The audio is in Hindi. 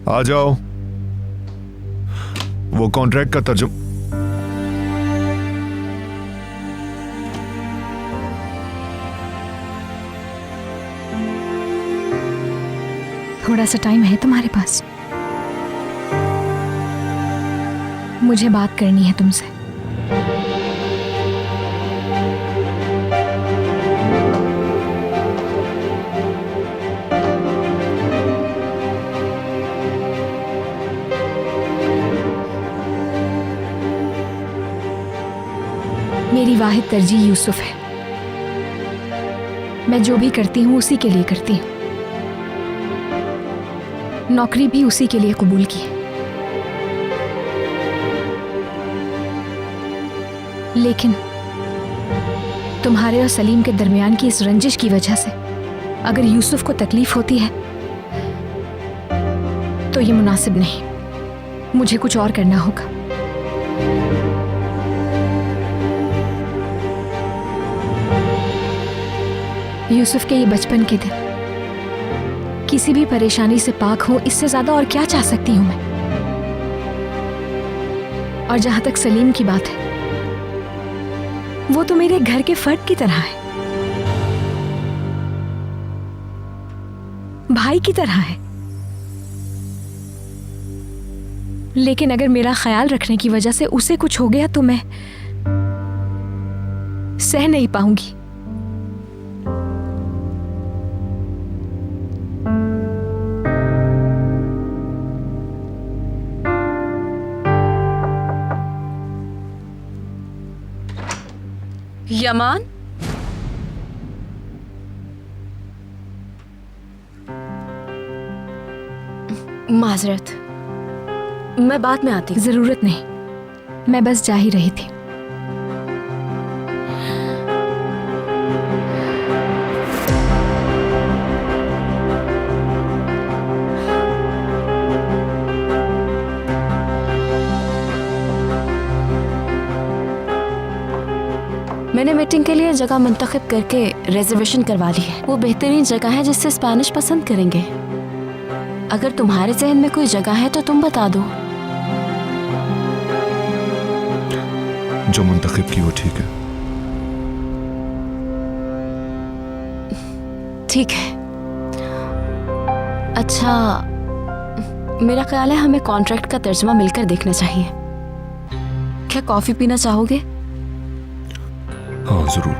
आ जाओ। वो कॉन्ट्रैक्ट का तर्जुम थोड़ा सा टाइम है तुम्हारे पास? मुझे बात करनी है तुमसे। मेरी वाहिद तरजीह यूसुफ है। मैं जो भी करती हूँ उसी के लिए करती हूँ। नौकरी भी उसी के लिए कबूल की है। लेकिन तुम्हारे और सलीम के दरमियान की इस रंजिश की वजह से अगर यूसुफ को तकलीफ होती है तो ये मुनासिब नहीं। मुझे कुछ और करना होगा। यूसुफ के ये बचपन के दिन किसी भी परेशानी से पाक हो, इससे ज्यादा और क्या चाह सकती हूं मैं। और जहां तक सलीम की बात है, वो तो मेरे घर के फर्द की तरह है, भाई की तरह है। लेकिन अगर मेरा ख्याल रखने की वजह से उसे कुछ हो गया तो मैं सह नहीं पाऊंगी। यमान, माजरत, मैं बाद में आती हूँ। जरूरत नहीं, मैं बस जा ही रही थी। मैंने मीटिंग के लिए जगह मुंतखब करके रिजर्वेशन करवा ली है। वो बेहतरीन जगह है जिससे स्पेनिश पसंद करेंगे। अगर तुम्हारे जहन में कोई जगह है तो तुम बता दो। जो मुंतखब की वो ठीक है। ठीक है। अच्छा, मेरा ख्याल है हमें कॉन्ट्रैक्ट का तर्जुमा मिलकर देखना चाहिए। क्या कॉफी पीना चाहोगे? हाँ जरूर।